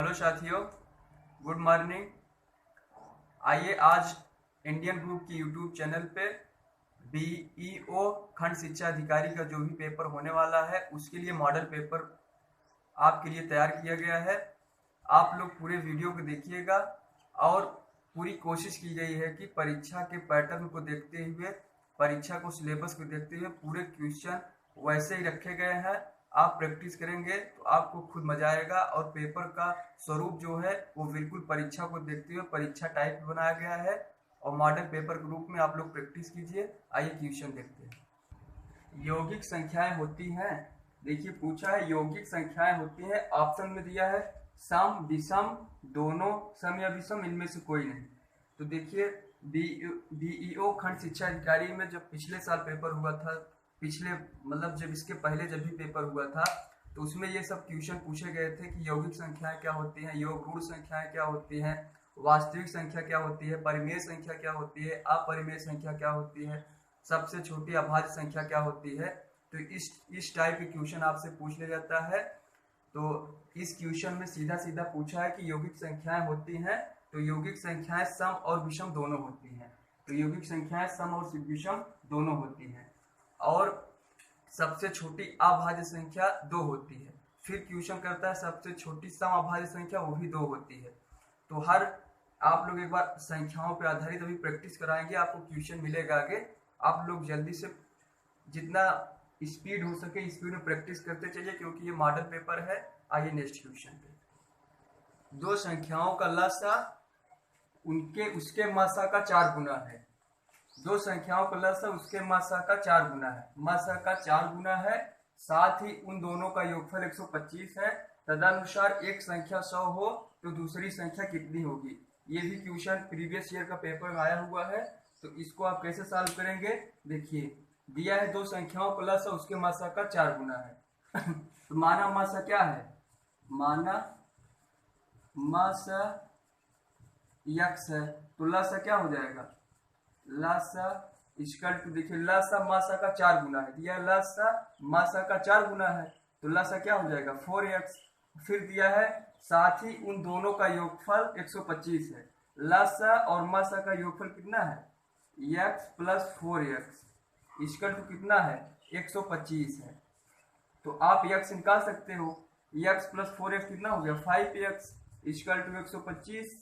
Hello साथियों, good morning. आइए आज इंडियन ग्रुप की यूट्यूब चैनल पे बीईओ खंड शिक्षा अधिकारी का जो भी पेपर होने वाला है उसके लिए मॉडल पेपर आपके लिए तैयार किया गया है। आप लोग पूरे वीडियो को देखिएगा और पूरी कोशिश की गई है कि परीक्षा के पैटर्न को देखते हुए, परीक्षा को सिलेबस को देखते हुए पूरे क्वेश्चन वैसे ही रखे गए हैं। आप प्रैक्टिस करेंगे तो आपको खुद मजा आएगा और पेपर का स्वरूप जो है वो बिल्कुल परीक्षा को देखते हुए परीक्षा टाइप बनाया गया है और मॉडल पेपर के रूप में आप लोग प्रैक्टिस कीजिए। आइए क्वेश्चन देखते हैं। यौगिक संख्याएं होती हैं। देखिए पूछा है यौगिक संख्याएं होती हैं, ऑप्शन में दिया है सम, विषम, दोनों, सम या विषम, इनमें से कोई नहीं। तो देखिए बीईओ खंड शिक्षा अधिकारी में जब पिछले साल पेपर हुआ था, पिछले मतलब जब इसके पहले जब भी पेपर हुआ था तो उसमें ये सब क्वेश्चन पूछे गए थे कि यौगिक संख्याएं क्या होती हैं, योग गुण संख्याएं क्या होती हैं, वास्तविक संख्या क्या होती है, परिमेय संख्या क्या होती है, अपरिमेय संख्या क्या होती है, सबसे छोटी अभाज्य संख्या क्या होती है। तो इस टाइप के क्वेश्चन आपसे पूछ लिया जाता है। तो इस क्वेश्चन में सीधा सीधा पूछा है कि यौगिक संख्याएं होती हैं, तो यौगिक संख्याएं सम और विषम दोनों होती हैं। तो यौगिक संख्याएं सम और विषम दोनों होती हैं और सबसे छोटी अभाज्य संख्या 2 होती है। फिर क्वेश्चन करता है सबसे छोटी सम अभाज्य संख्या, वो भी 2 होती है। तो हर आप लोग एक बार संख्याओं पर आधारित अभी प्रैक्टिस कराएंगे, आपको क्वेश्चन मिलेगा आगे। आप लोग जल्दी से जितना स्पीड हो सके स्पीड में प्रैक्टिस करते चलिए क्योंकि ये मॉडल पेपर है। आइए नेक्स्ट क्वेश्चन पे। दो संख्याओं का लसा उनके उसके मासा का 4 गुना है। दो संख्याओं का लसा उसके मासा का 4 गुना है, मासा का 4 गुना है, साथ ही उन दोनों का योगफल 125 है। तदनुसार एक संख्या 100 हो तो दूसरी संख्या कितनी होगी। ये भी क्वेश्चन प्रीवियस ईयर का पेपर में आया हुआ है। तो इसको आप कैसे सॉल्व करेंगे, देखिए दिया है दो संख्याओं का लसा उसके मासा का 4 गुना है तो माना मासा क्या है, माना मासा यक्स है, तो लसा क्या हो जाएगा, लासा इक्वल टू, देखिए लासा मासा का 4 गुना है, दिया लासा मासा का 4 गुना है तो लासा क्या हो जाएगा 4x। फिर दिया है साथ ही उन दोनों का योगफल 125 है। लासा और मासा का योगफल कितना है, x plus 4x equal to कितना है 125 है। तो आप x निकाल सकते हो, x प्लस 4x कितना हो गया 5x इक्वल टू 125।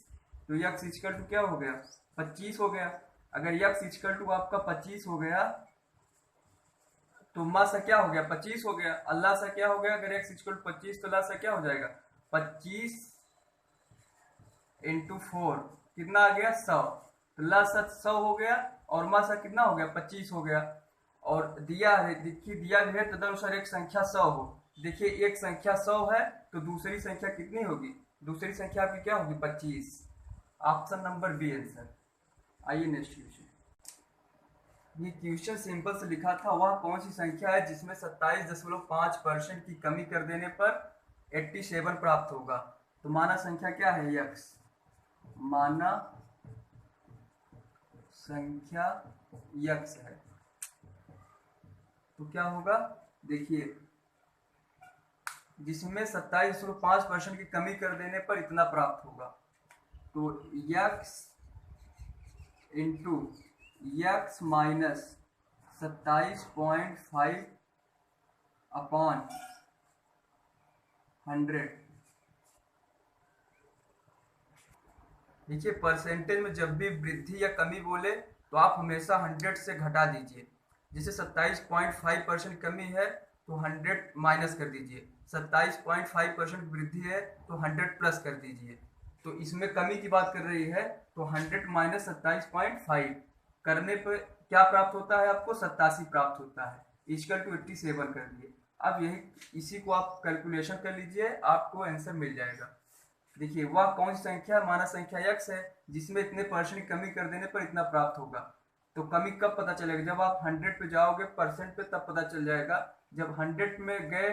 तो x इक्वल टू क्या हो गया 25 हो गया। अगर x इक्वल टू आपका 25 हो गया तो माँ सा क्या हो गया 25 हो गया, अल्लाह सा क्या हो गया, अगर x इक्वल टू 25 तो अल्लाह सा क्या हो जाएगा 25 इंटू 4 कितना आ गया 100। तो ला सा 100 हो गया और माँ सा कितना हो गया 25 हो गया। और दिया है, देखिए दिया है तदनुसार एक संख्या 100 हो। देखिए एक संख्या 100 है तो दूसरी संख्या कितनी होगी, दूसरी संख्या आपकी क्या होगी 25। Option number B answer. आइए नेक्स्ट क्वेश्चन। ये क्वेश्चन सिंपल से लिखा था, वह कौन सी संख्या है जिसमें 27.5% की कमी कर देने पर 87 प्राप्त होगा। तो माना संख्या क्या है यक्स, माना संख्या यक्स है तो क्या होगा, देखिए जिसमें 27.5% की कमी कर देने पर इतना प्राप्त होगा। तो x into x minus 27.5 upon 100। देखिए परसेंटेज में जब भी वृद्धि या कमी बोले तो आप हमेशा 100 से घटा दीजिए। जैसे 27.5% कमी है तो 100 माइनस कर दीजिए, 27.5% वृद्धि है तो 100 प्लस कर दीजिए। तो इसमें कमी की बात कर रही है तो 100 माइनस 27.5 करने पर क्या प्राप्त होता है आपको 87 प्राप्त होता है, इक्वल टू 87 कर दिए। अब यही इसी को आप कैलकुलेशन कर लीजिए, आपको आंसर मिल जाएगा। देखिए वह कौन सी संख्या, माना संख्या x है जिसमें इतने परसेंट कमी कर देने पर इतना प्राप्त होगा। तो कमी कब पता चलेगा, जब आप 100 पे जाओगे परसेंट पे तब पता चल जाएगा। जब 100 में गए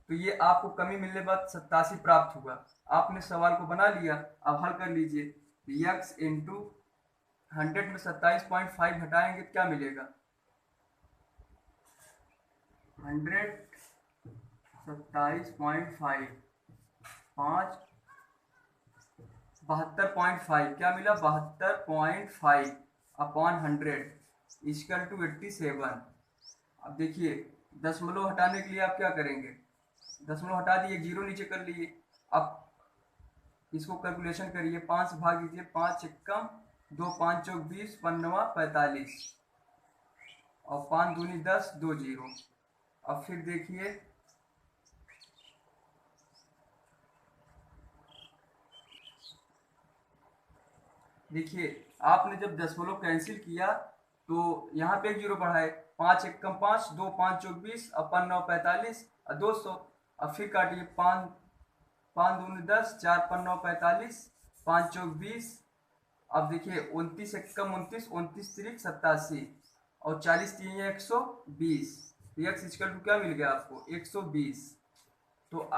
तो ये आपको कमी मिलने बाद 87 प्राप्त हुआ। आपने सवाल को बना लिया, अब हल कर लीजिए। x इंटू 100 में 27.5 हटाएंगे तो क्या मिलेगा, 100 27.5 5 72.5 क्या मिला, 72.5 अपॉन 100 इक्वल टू 87। अब देखिए दशमलव हटाने के लिए आप क्या करेंगे, दशमलव हटा दिए, जीरो नीचे कर लिए। अब इसको कैलकुलेशन करिए, 5 से भाग दीजिए, 5 एकम 2, 5 चौक 20, 5 45 और 5 दूनी 10, 2 जीरो। अब फिर देखिए आपने जब दशमलव कैंसिल किया तो यहाँ पे एक जीरो बढ़ाए, 5 एकम 5, 2 5 चौक 20 और 5 9 45 और 200। अब फिर काटिए, 5 5 दूनी 10, 4 5 9 45, 5 चौक 20। अब देखिए 29 एकम 29, 29 तिरिक 87 और 40 तीन 120। एक्स इक्वल टू क्या मिल गया आपको, 120। तो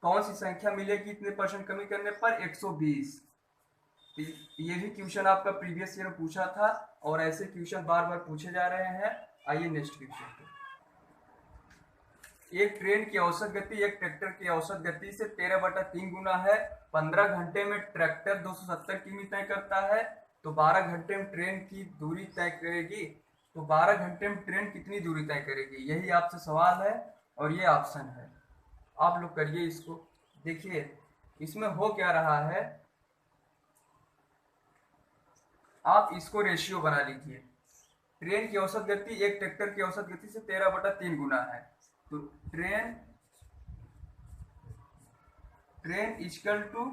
कौन सी संख्या मिलेगी इतने परसेंट कमी करने पर, 120। ये भी क्वेश्चन आपका प्रीवियस ईयर में पूछा था और ऐसे क्वेश्चन बार बार पूछे जा रहे हैं। आइए नेक्स्ट क्वेश्चन पे। एक ट्रेन की औसत गति एक ट्रैक्टर की औसत गति से 13/3 गुना है। 15 घंटे में ट्रैक्टर 270 किमी तय करता है, तो 12 घंटे में ट्रेन की दूरी तय करेगी। तो 12 घंटे में ट्रेन कितनी दूरी तय करेगी, यही आपसे सवाल है और ये ऑप्शन है। आप लोग करिए इसको। देखिए इसमें हो क्या रहा है, आप इसको रेशियो बना लीजिए। ट्रेन की औसत गति एक ट्रैक्टर की औसत गति से 13/3 गुना है, तो ट्रेन इक्वल टू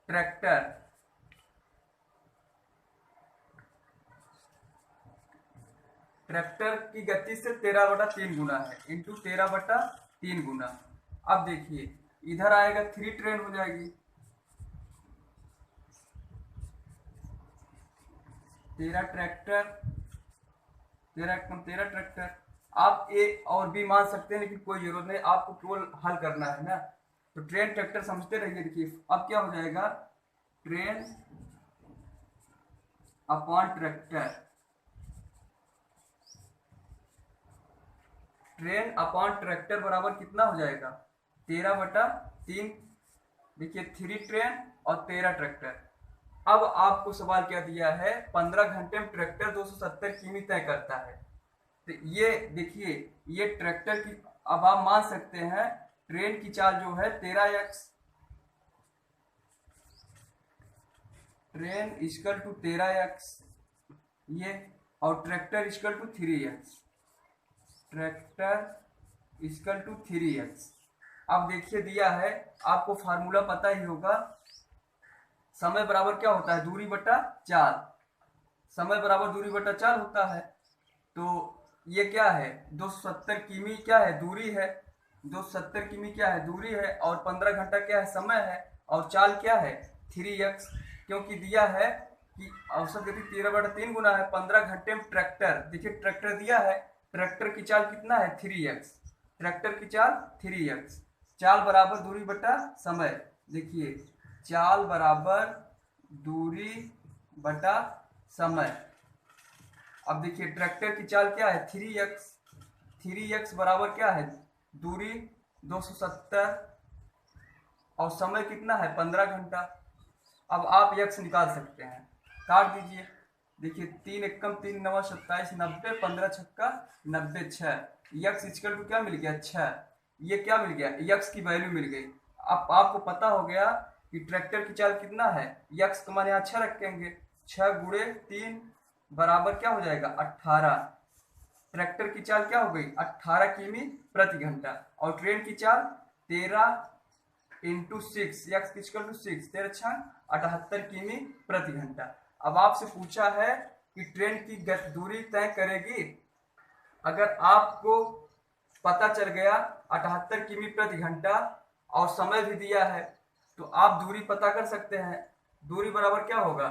ट्रैक्टर की गति से 13/3 गुना है इंटू 13/3 गुना। अब देखिए इधर आएगा 3 ट्रेन हो जाएगी, 13 ट्रैक्टर, 13 ट्रैक्टर। आप ए और बी मान सकते हैं लेकिन कोई जरूरत नहीं, आपको केवल हल करना है ना। तो ट्रेन ट्रैक्टर समझते रहिए। देखिए अब क्या हो जाएगा, train upon tractor, train upon tractor बराबर कितना हो जाएगा, 13/3। देखिए 3 ट्रेन और 13 ट्रैक्टर। अब आपको सवाल क्या दिया है, 15 घंटे में ट्रैक्टर 270 किमी तय करता है। तो ये देखिए ये ट्रैक्टर की, अब आप मान सकते हैं ट्रेन की चाल जो है 13x, train equal to 13x ये, और tractor equal to 3x, tractor equal to 3x। अब देखिए दिया है, आपको फार्मूला पता ही होगा, समय बराबर क्या होता है, दूरी बटा चाल। समय बराबर दूरी बटा चाल होता है। तो ये क्या है, 270 किमी क्या है, दूरी है। 270 किमी क्या है, दूरी है, और 15 घंटा क्या है, समय है, और चाल क्या है 3x। क्योंकि दिया है कि औसत गति 13/3 गुना है। 15 घंटे में ट्रैक्टर, देखिए ट्रैक्टर दिया है, ट्रैक्टर की चाल कितना है 3x, ट्रैक्टर की चाल 3x। चाल बराबर दूरी बटा समय। देखिए चाल बराबर दूरी बटा समय। अब देखिए ट्रैक्टर की चाल क्या है 3x, 3x बराबर क्या है, दूरी 270 और समय कितना है 15 घंटा। अब आप x निकाल सकते हैं, काट दीजिए। देखिए 3 एकम 3 9 27 90, 15 छक्का 90, 6 x इक्वल टू क्या मिल गया 6। ये क्या मिल गया, x की वैल्यू मिल गई। अब आपको पता हो गया कि ट्रैक्टर की चाल कितना है, x का मान यहाँ 6 रखेंगे, 6 गुणे 3 बराबर क्या हो जाएगा 18। ट्रैक्टर की चाल क्या हो गई 18 किमी प्रति घंटा, और ट्रेन की चाल 13 इंटू 6, x इक्वल टू 6, 13 78 किमी प्रति घंटा। अब आपसे पूछा है कि ट्रेन की दूरी तय करेगी। अगर आपको पता चल गया 78 किमी प्रति घंटा और समय भी दिया है, तो आप दूरी पता कर सकते हैं। दूरी बराबर क्या होगा,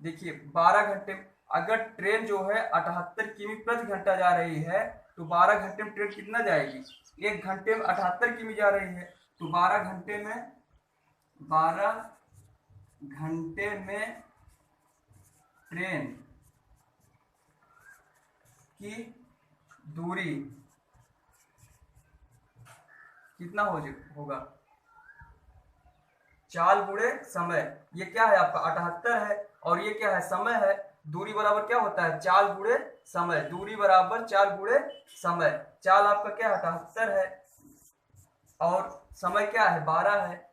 देखिए 12 घंटे, अगर ट्रेन जो है 78 किमी प्रति घंटा जा रही है, तो 12 घंटे में ट्रेन कितना जाएगी, 1 घंटे में 78 किमी जा रही है, तो 12 घंटे में ट्रेन की दूरी कितना होगा, चाल गुणे समय, ये क्या है आपका 78 है, और ये क्या है समय है। दूरी बराबर क्या होता है चाल गुणे समय, दूरी बराबर चाल गुणे समय। चाल आपका क्या 78 है और समय क्या है 12 है।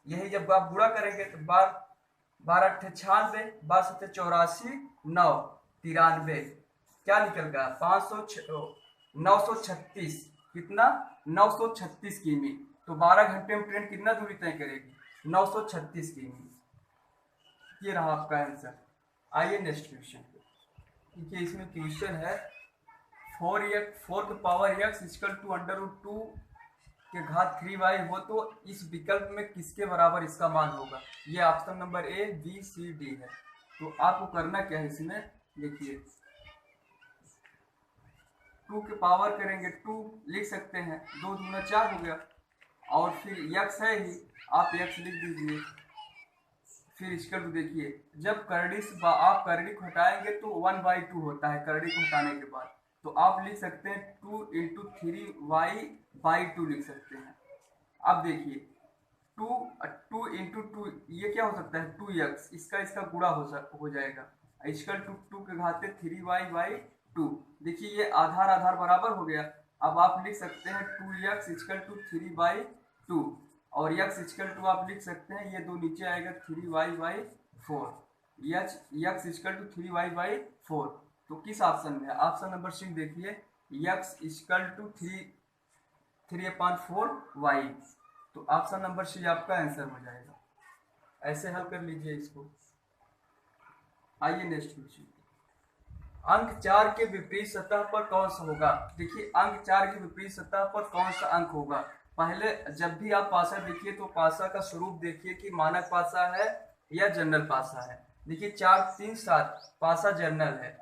यही जब आप गुणा करेंगे तो 12×8 = 96, 12×7 = 84, 9×93, क्या निकल गया 936, कितना 936 किमी। तो 12 घंटे में ट्रेन कितना दूरी तय करेगी 936 किमी। ये रहा आपका आंसर। आइए नेक्स्ट क्वेश्चन। देखिए इसमें क्वेश्चन है 4x = √2 हो तो इस विकल्प में किसके बराबर इसका मान होगा। ये option number A B C D है। तो आपको करना क्या है इसमें, देखिए 2 के पावर करेंगे 2 लिख सकते हैं, 2 दूना 4 हो गया, और फिर यक्स है ही, आप यक्स लिख दीजिए। फिर इसका टू देखिए, जब करड़ी से आप करड़ी को हटाएंगे तो 1/2 होता है करड़ी को हटाने के बाद, तो आप लिख सकते हैं 2 × 3y/2 लिख सकते हैं। अब देखिए 2 × 2 ये क्या हो सकता है 2x, इसका गुणा हो जाएगा, इक्वल टू 2 के घाते 3y/2। देखिए ये आधार आधार बराबर हो गया। अब आप लिख सकते हैं 2x = 3/2, और x = आप लिख सकते हैं, ये दो नीचे आएगा 3y/4, x = 3y/4। तो किस ऑप्शन में है, ऑप्शन नंबर सी देखिए, x = 3/4y। तो ऑप्शन नंबर सी आपका आंसर हो जाएगा। ऐसे हल कर लीजिए इसको। आइए नेक्स्ट क्वेश्चन। अंक 4 के विपरीत सतह पर कौन सा होगा। देखिए अंक 4 के विपरीत सतह पर कौन सा अंक होगा। पहले जब भी आप पासा देखिए तो पासा का स्वरूप देखिए कि मानक पासा है या जनरल पासा है। देखिए 4, 3, 7 पासा जनरल है।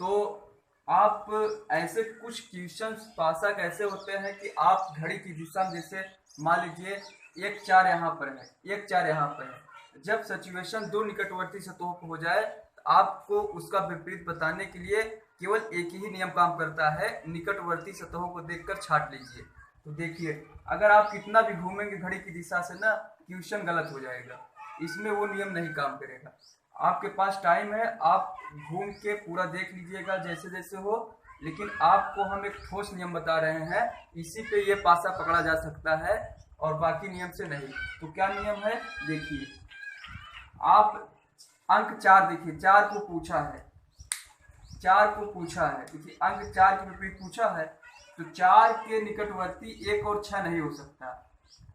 तो आप ऐसे कुछ क्वेश्चन पासा कैसे होते हैं कि आप घड़ी की दिशा में, जैसे मान लीजिए 1, 4 यहाँ पर है, 1, 4 यहाँ पर है, जब सिचुएशन दो निकटवर्ती सतहों पर हो जाए तो आपको उसका विपरीत बताने के लिए केवल एक ही नियम काम करता है, निकटवर्ती सतहों को देखकर छांट लीजिए। तो देखिए अगर आप कितना भी घूमेंगे घड़ी की दिशा से ना, क्वेश्चन गलत हो जाएगा, इसमें वो नियम नहीं काम करेगा। आपके पास टाइम है, आप घूम के पूरा देख लीजिएगा जैसे जैसे हो, लेकिन आपको हम एक ठोस नियम बता रहे हैं, इसी पे ये पासा पकड़ा जा सकता है और बाकी नियम से नहीं। तो क्या नियम है देखिए, आप अंक 4 देखिए, 4 को पूछा है, 4 को पूछा है, देखिए अंक 4 के विपरीत पूछा है, तो 4 के निकटवर्ती 1 और 6 नहीं हो सकता।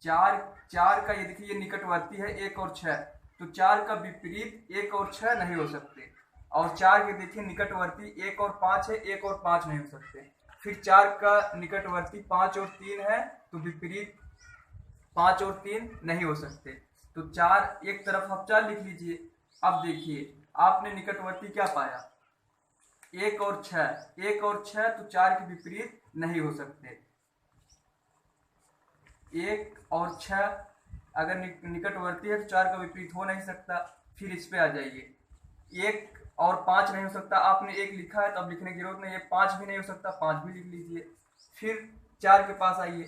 4 का ये देखिए ये निकटवर्ती है 1 और 6, तो 4 का विपरीत 1 और 6 नहीं हो सकते। और 4 के देखिए निकटवर्ती 1 और 5 है, 1 और 5 नहीं हो सकते। फिर 4 का निकटवर्ती 5 और 3 है, तो विपरीत 5 और 3 नहीं हो सकते। तो 4 एक तरफ आप 4 लिख लीजिए। अब देखिए आपने निकटवर्ती क्या पाया 1 और 6, 1 और 6 तो 4 के विपरीत नहीं हो सकते। 1 और 6 अगर निकटवर्ती है तो 4 का विपरीत हो नहीं सकता। फिर इस पे आ जाइए, 1 और 5 नहीं हो सकता, आपने 1 लिखा है तो अब लिखने की जरूरत नहीं है, 5 भी नहीं हो सकता, 5 भी लिख लीजिए। फिर 4 के पास आइए,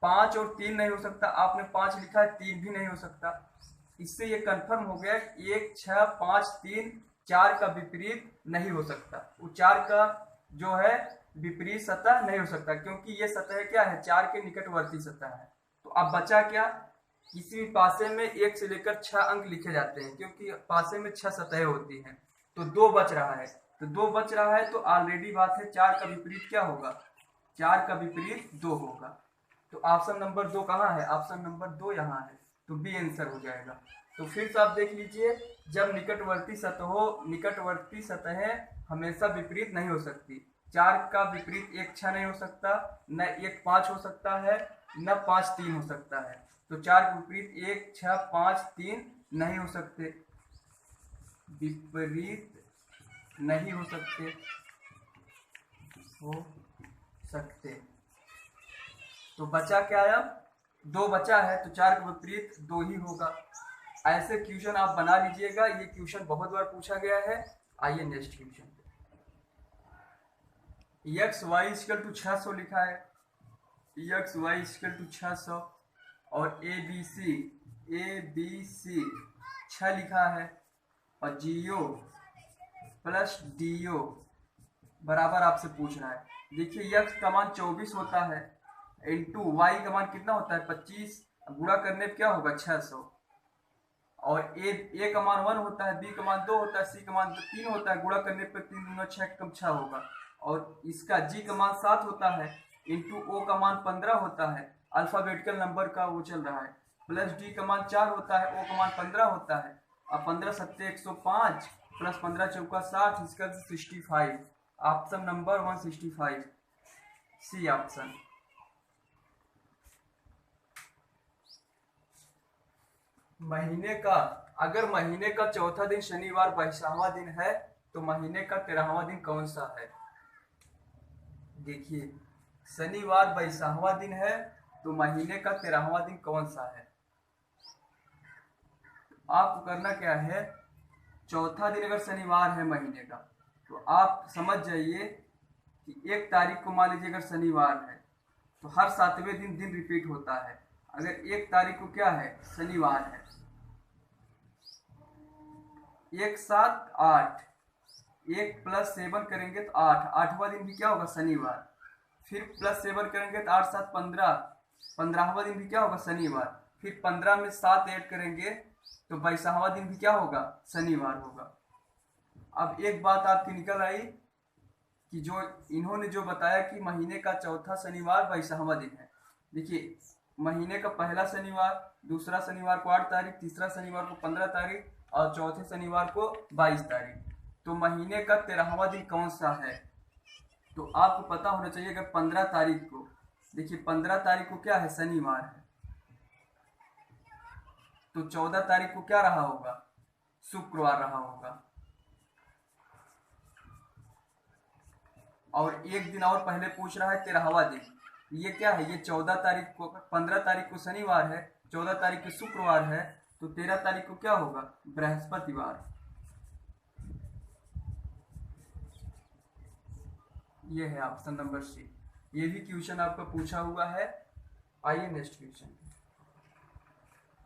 5 और 3 नहीं हो सकता, आपने 5 लिखा है, 3 भी नहीं हो सकता। इससे ये कंफर्म हो गया 1, 6, 5, 3 4 का विपरीत नहीं हो सकता। वो 4 का जो है विपरीत सतह नहीं हो सकता, क्योंकि ये सतह क्या है 4 के निकटवर्ती सतह है। तो अब बचा क्या, किसी भी पासे में 1 से लेकर 6 अंक लिखे जाते हैं, क्योंकि पासे में 6 सतहें होती हैं। तो 2 बच रहा है, तो 2 बच रहा है तो ऑलरेडी बात है 4 का विपरीत क्या होगा, 4 का विपरीत 2 होगा। तो ऑप्शन नंबर 2 कहाँ है, ऑप्शन नंबर 2 यहाँ है, तो बी आंसर हो जाएगा। तो फिर से आप देख लीजिए, जब निकटवर्ती सतहें हमेशा विपरीत नहीं हो सकती। 4 का विपरीत 1 6 नहीं हो सकता, न 1 5 हो सकता है, न 5 3 हो सकता है। तो 4 के विपरीत 1 6 5 3 नहीं हो सकते, विपरीत नहीं हो सकते, तो बचा क्या है, 2 बचा है, तो 4 का विपरीत 2 ही होगा। ऐसे क्वेश्चन आप बना लीजिएगा, ये क्वेश्चन बहुत बार पूछा गया है। आइए नेक्स्ट क्वेश्चन, xy = 600 लिखा है, xy = 600 और ABC ABC 6 लिखा है, और GO प्लस DO बराबर आपसे पूछ रहा है। देखिए x का मान 24 होता है, इंटू y का मान कितना होता है 25, गुणा करने पे क्या होगा 600, और ए का मान 1 होता है, बी का मान 2 होता है, सी का मान 3 होता है, गुणा करने पर 3 दूना 6 कम 6 होगा, और इसका जी का मान 7 होता है, इंटू ओ का मान 15 होता है, अल्फाबेटिकल नंबर का वो चल रहा है, प्लस डी का मान 4 होता है, ओ का मान 15 होता है, और 15 सत्ते 105 प्लस 15 चौका 60, इसका 65। Option number 165 C option. महीने का, अगर महीने का चौथा दिन शनिवार 22वां दिन है तो महीने का 13वां दिन कौन सा है? देखिए शनिवार 22वां दिन है तो महीने का 13वां दिन कौन सा है? आपको करना क्या है, चौथा दिन अगर शनिवार है महीने का तो आप समझ जाइए कि 1 तारीख को मान लीजिए अगर शनिवार है तो हर 7वें दिन दिन रिपीट होता है। अगर 1 तारीख को क्या है शनिवार है, 1 7 8, 1 प्लस 7 करेंगे तो 8, 8वां दिन भी क्या होगा शनिवार, फिर प्लस 7 करेंगे तो 8 7 15, 15वां दिन भी क्या होगा शनिवार, फिर 15 में 7 ऐड करेंगे तो 22वां दिन भी क्या होगा शनिवार होगा। अब एक बात आपकी निकल आई कि जो इन्होंने जो बताया कि महीने का चौथा शनिवार 22वां दिन है। देखिए महीने का पहला शनिवार, दूसरा शनिवार को 8 तारीख, तीसरा शनिवार को 15 तारीख और चौथे शनिवार को 22 तारीख। तो महीने का 13वां दिन कौन सा है? तो आपको पता होना चाहिए अगर 15 तारीख को, देखिए 15 तारीख को क्या है शनिवार है, तो 14 तारीख को क्या रहा होगा शुक्रवार रहा होगा। और एक दिन और पहले पूछ रहा है 13वां दिन, ये क्या है, ये 14 तारीख को, 15 तारीख को शनिवार है, 14 तारीख को शुक्रवार है, तो 13 तारीख को क्या होगा बृहस्पतिवार। ये है ऑप्शन नंबर सी। ये भी क्वेश्चन आपका पूछा हुआ है। आइए नेक्स्ट क्वेश्चन।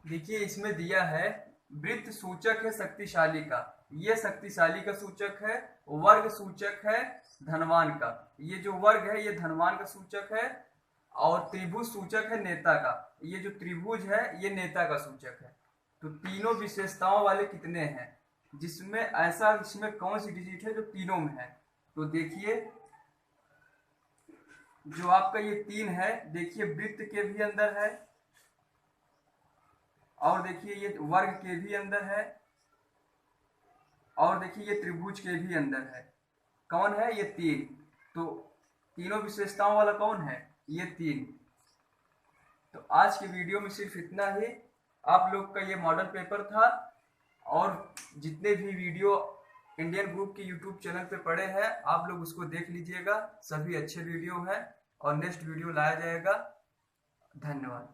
देखिए इसमें दिया है वृत्त सूचक है शक्तिशाली का, ये शक्तिशाली का सूचक है, वर्ग सूचक है धनवान का, ये जो वर्ग है ये धनवान का सूचक है, और त्रिभुज सूचक है नेता का, ये जो त्रिभुज है ये नेता का सूचक है। तो तीनों विशेषताओं वाले कितने हैं, जिसमें ऐसा इसमें कौन सी डिजिट है जो तीनों में है? तो देखिए जो आपका ये 3 है, देखिए वृत्त के भी अंदर है, और देखिए ये वर्ग के भी अंदर है, और देखिए ये त्रिभुज के भी अंदर है। कौन है ये 3, तो तीनों विशेषताओं वाला कौन है ये 3। तो आज के वीडियो में सिर्फ इतना ही। आप लोग का ये मॉडल पेपर था, और जितने भी वीडियो इंडियन ग्रुप के यूट्यूब चैनल पे पड़े हैं आप लोग उसको देख लीजिएगा, सभी अच्छे वीडियो हैं और नेक्स्ट वीडियो लाया जाएगा। धन्यवाद।